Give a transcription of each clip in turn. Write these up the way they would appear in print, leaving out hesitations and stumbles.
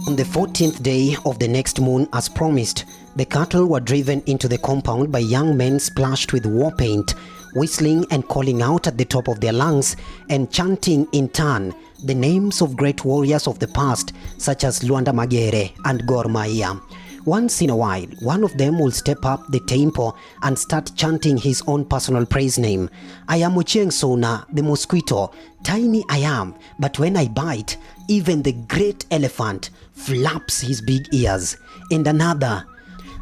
On the 14th day of the next moon, as promised, the cattle were driven into the compound by young men splashed with war paint, whistling and calling out at the top of their lungs and chanting in turn the names of great warriors of the past such as Luanda Magere and Gor Mahia. Once in a while, one of them will step up the tempo and start chanting his own personal praise name. I am Ochieng Sona, the mosquito. Tiny I am, but when I bite, even the great elephant flaps his big ears. And another,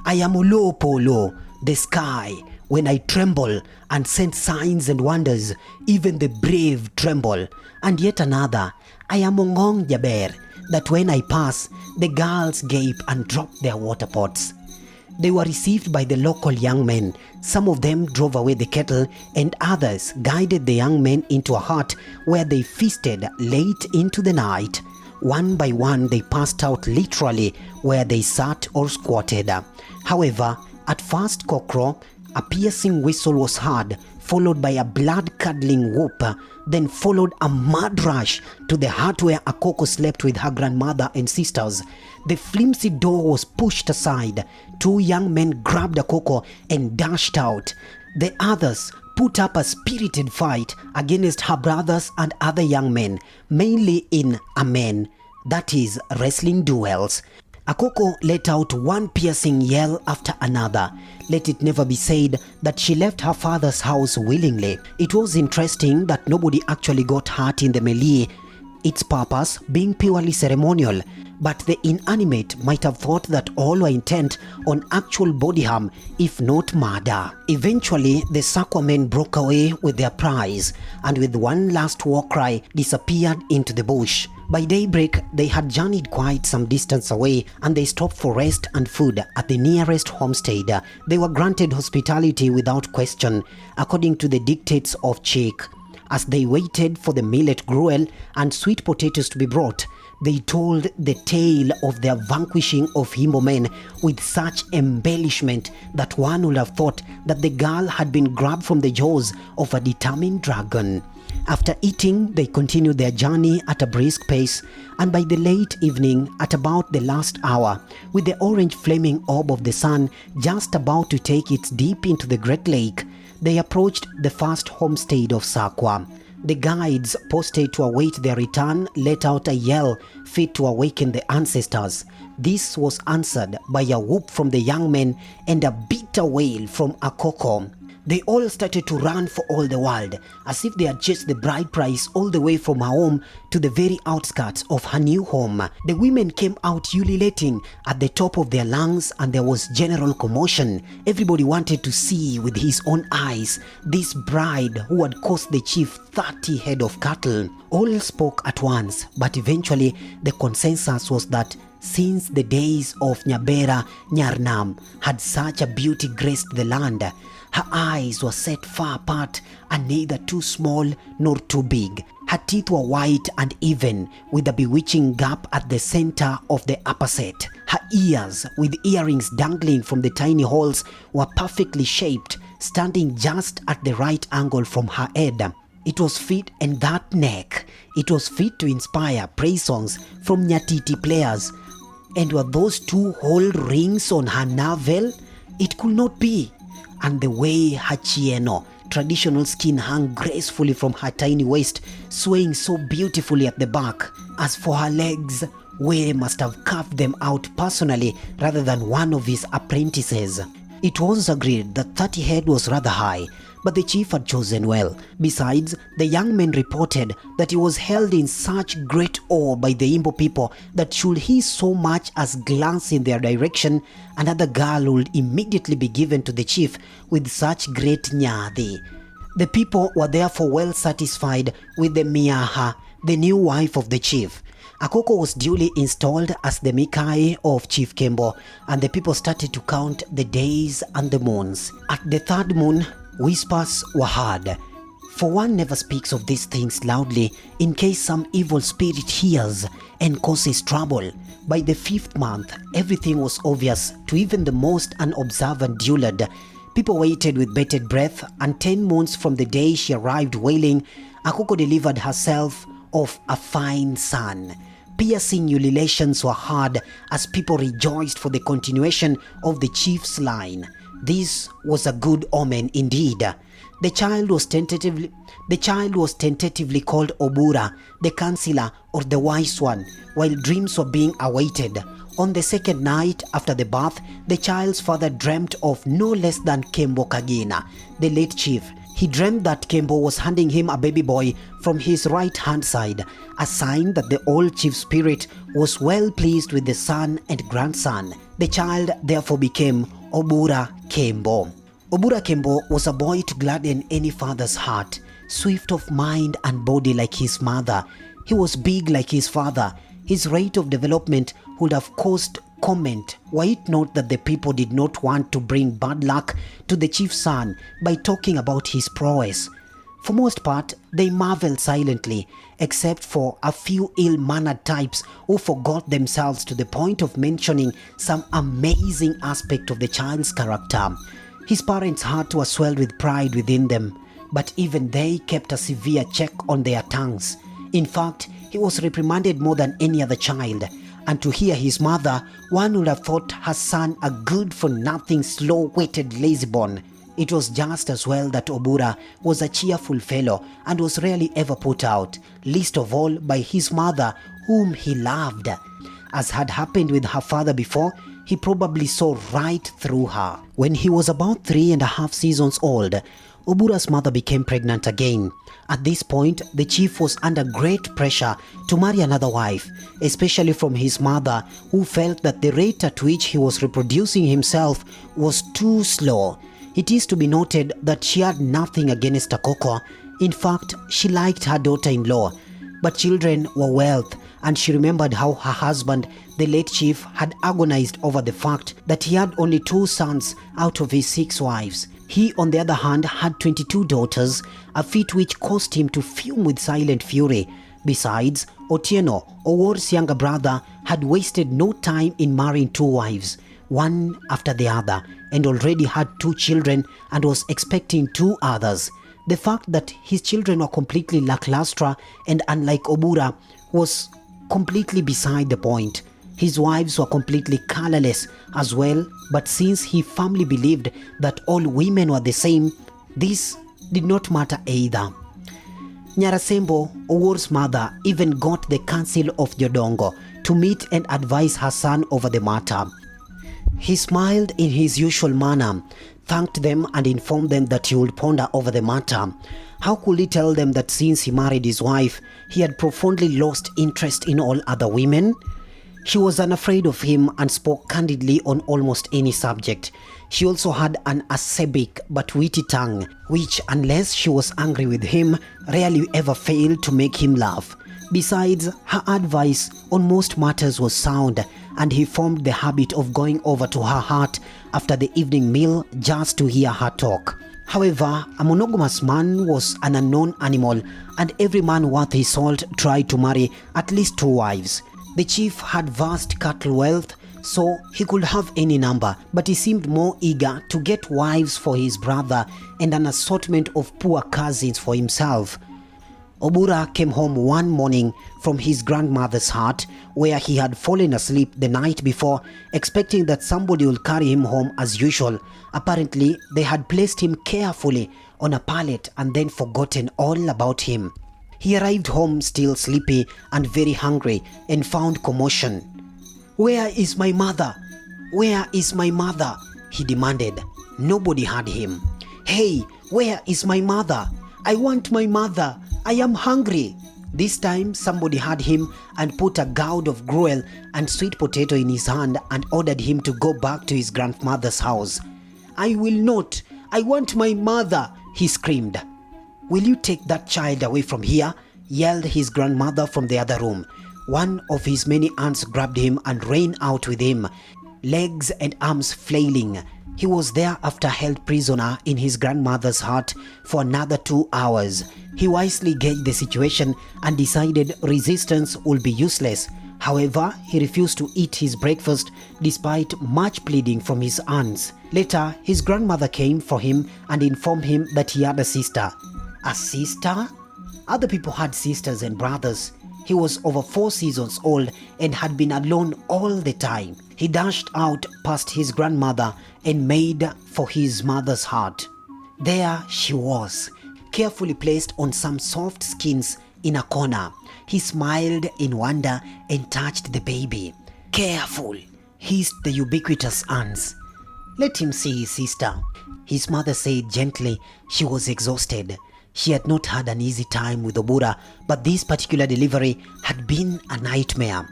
I am Ulopolo, the sky. When I tremble and send signs and wonders, even the brave tremble. And yet another, I am Ongong Nyabera, that when I pass, the girls gape and drop their water pots. They were received by the local young men. Some of them drove away the cattle, and others guided the young men into a hut where they feasted late into the night. One by one they passed out literally where they sat or squatted. However, at first cockcrow, a piercing whistle was heard, followed by a blood-curdling whoop, then followed a mad rush to the hut where Akoko slept with her grandmother and sisters. The flimsy door was pushed aside. Two young men grabbed Akoko and dashed out. The others put up a spirited fight against her brothers and other young men, mainly in amen, that is, wrestling duels. Akoko let out one piercing yell after another. Let it never be said that she left her father's house willingly. It was interesting that nobody actually got hurt in the melee, its purpose being purely ceremonial, but the inanimate might have thought that all were intent on actual body harm, if not murder. Eventually, the Sakwa men broke away with their prize and with one last war cry disappeared into the bush. By daybreak, they had journeyed quite some distance away and they stopped for rest and food at the nearest homestead. They were granted hospitality without question, according to the dictates of Chik. As they waited for the millet gruel and sweet potatoes to be brought, they told the tale of their vanquishing of Himbo men with such embellishment that one would have thought that the girl had been grabbed from the jaws of a determined dragon. After eating, they continued their journey at a brisk pace, and by the late evening, at about the last hour, with the orange flaming orb of the sun just about to take its dip into the great lake, they approached the first homestead of Sakwa. The guides posted to await their return let out a yell fit to awaken the ancestors. This was answered by a whoop from the young men and a bitter wail from Akoko. They all started to run for all the world, as if they had chased the bride price all the way from her home to the very outskirts of her new home. The women came out ululating at the top of their lungs and there was general commotion. Everybody wanted to see with his own eyes this bride who had cost the chief 30 head of cattle. All spoke at once, but eventually the consensus was that since the days of Nyabera Nyarnam had such a beauty graced the land, her eyes were set far apart and neither too small nor too big. Her teeth were white and even, with a bewitching gap at the center of the upper set. Her ears, with earrings dangling from the tiny holes, were perfectly shaped, standing just at the right angle from her head. It was fit, and that neck, it was fit to inspire praise songs from Nyatiti players. And were those two whole rings on her navel? It could not be. And the way her chieno, traditional skin, hung gracefully from her tiny waist, swaying so beautifully at the back. As for her legs, Were must have carved them out personally rather than one of his apprentices. It was agreed that 30 head was rather high, but the chief had chosen well. Besides, the young men reported that he was held in such great awe by the Imbo people that should he so much as glance in their direction, another girl would immediately be given to the chief with such great nyadi. The people were therefore well satisfied with the Miaha, the new wife of the chief. Akoko was duly installed as the Mikai of Chief Kembo, and the people started to count the days and the moons. At the third moon, whispers were heard. For one never speaks of these things loudly in case some evil spirit hears and causes trouble. By the 5th month, everything was obvious to even the most unobservant Dulad. People waited with bated breath, and 10 moons from the day she arrived wailing, Akoko delivered herself of a fine son. Piercing ululations were heard as people rejoiced for the continuation of the chief's line. This was a good omen indeed. The child was tentatively called Obura, the counselor or the wise one, while dreams were being awaited. On the second night after the birth, the child's father dreamt of no less than Kembo Kagina, the late chief. He dreamt that Kembo was handing him a baby boy from his right hand side, a sign that the old chief spirit was well pleased with the son and grandson. The child therefore became Obura Kembo. Obura Kembo was a boy to gladden any father's heart, swift of mind and body like his mother. He was big like his father. His rate of development would have caused comment were it not that the people did not want to bring bad luck to the chief's son by talking about his prowess. For most part, they marveled silently, except for a few ill-mannered types who forgot themselves to the point of mentioning some amazing aspect of the child's character. His parents' heart was swelled with pride within them, but even they kept a severe check on their tongues. In fact, he was reprimanded more than any other child, and to hear his mother, one would have thought her son a good-for-nothing, slow-witted lazybone. It was just as well that Obura was a cheerful fellow and was rarely ever put out, least of all by his mother, whom he loved. As had happened with her father before, he probably saw right through her. When he was about 3.5 seasons old, Obura's mother became pregnant again. At this point, the chief was under great pressure to marry another wife, especially from his mother, who felt that the rate at which he was reproducing himself was too slow. It is to be noted that she had nothing against Akoko. In fact, she liked her daughter-in-law. But children were wealth, and she remembered how her husband, the late chief, had agonized over the fact that he had only 2 sons out of his 6 wives. He, on the other hand, had 22 daughters, a feat which caused him to fume with silent fury. Besides, Otieno, Owor's younger brother, had wasted no time in marrying 2 wives, one after the other, and already had 2 children and was expecting 2 others. The fact that his children were completely lackluster and unlike Obura was completely beside the point. His wives were completely colorless as well, but since he firmly believed that all women were the same, this did not matter either. Nyarasembo, Owor's mother, even got the council of Jodongo to meet and advise her son over the matter. He smiled in his usual manner, thanked them and informed them that he would ponder over the matter. How could he tell them that since he married his wife, he had profoundly lost interest in all other women? She was unafraid of him and spoke candidly on almost any subject. She also had an acerbic but witty tongue, which, unless she was angry with him, rarely ever failed to make him laugh. Besides, her advice on most matters was sound, and he formed the habit of going over to her hut after the evening meal just to hear her talk. However, a monogamous man was an unknown animal, and every man worth his salt tried to marry at least 2 wives. The chief had vast cattle wealth, so he could have any number, but he seemed more eager to get wives for his brother and an assortment of poor cousins for himself. Obura came home one morning from his grandmother's hut, where he had fallen asleep the night before, expecting that somebody would carry him home as usual. Apparently, they had placed him carefully on a pallet and then forgotten all about him. He arrived home still sleepy and very hungry and found commotion. "Where is my mother? Where is my mother?" he demanded. Nobody heard him. "Hey, where is my mother? I want my mother. I am hungry." This time somebody heard him and put a gourd of gruel and sweet potato in his hand and ordered him to go back to his grandmother's house. "I will not. I want my mother," he screamed. "Will you take that child away from here?" yelled his grandmother from the other room. One of his many aunts grabbed him and ran out with him, legs and arms flailing. He was thereafter held prisoner in his grandmother's hut for another 2 hours. He wisely gauged the situation and decided resistance would be useless. However, he refused to eat his breakfast despite much pleading from his aunts. Later, his grandmother came for him and informed him that he had a sister. "A sister? Other people had sisters and brothers. He was over 4 seasons old and had been alone all the time. He dashed out past his grandmother and made for his mother's heart. There she was, carefully placed on some soft skins in a corner. He smiled in wonder and touched the baby. "Careful," hissed the ubiquitous aunts. "Let him see his sister," his mother said gently. She was exhausted. She had not had an easy time with Obura, but this particular delivery had been a nightmare.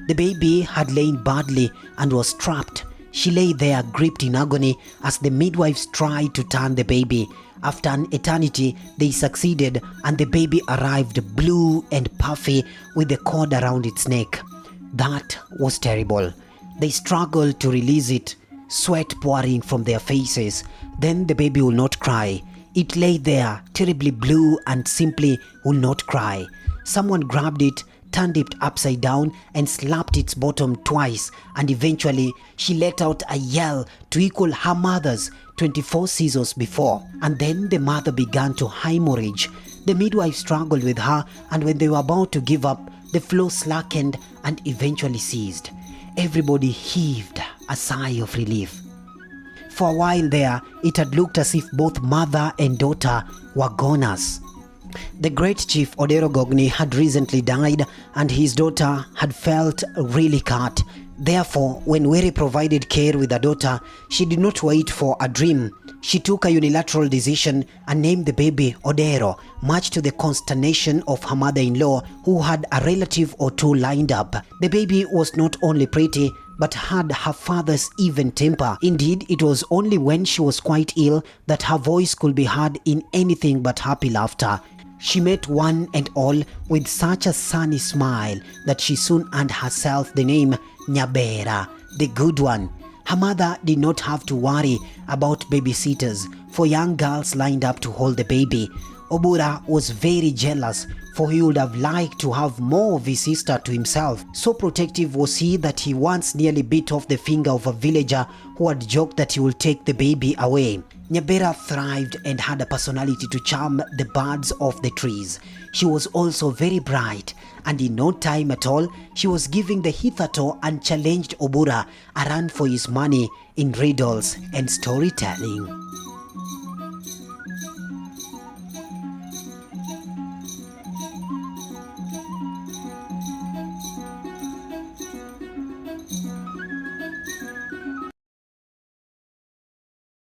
The baby had lain badly and was trapped. She lay there gripped in agony as the midwives tried to turn the baby. After an eternity, they succeeded and the baby arrived blue and puffy with the cord around its neck. That was terrible. They struggled to release it, sweat pouring from their faces. Then the baby will not cry. It lay there, terribly blue, and simply would not cry. Someone grabbed it, turned it upside down, and slapped its bottom twice, and eventually she let out a yell to equal her mother's 24 seasons before. And then the mother began to hemorrhage. The midwife struggled with her, and when they were about to give up, the flow slackened and eventually ceased. Everybody heaved a sigh of relief. For a while there, it had looked as if both mother and daughter were goners. The great chief Odero Gogni had recently died and his daughter had felt really cut. Therefore, when Were provided care with a daughter, she did not wait for a dream. She took a unilateral decision and named the baby Odero, much to the consternation of her mother-in-law, who had a relative or two lined up. The baby was not only pretty, but had her father's even temper. Indeed, it was only when she was quite ill that her voice could be heard in anything but happy laughter. She met one and all with such a sunny smile that she soon earned herself the name Nyabera, the good one. Her mother did not have to worry about babysitters for young girls lined up to hold the baby. Obura was very jealous, for he would have liked to have more of his sister to himself. So protective was he that he once nearly bit off the finger of a villager who had joked that he would take the baby away. Nyabera thrived and had a personality to charm the birds of the trees. She was also very bright, and in no time at all, she was giving the hitherto unchallenged Obura a run for his money in riddles and storytelling.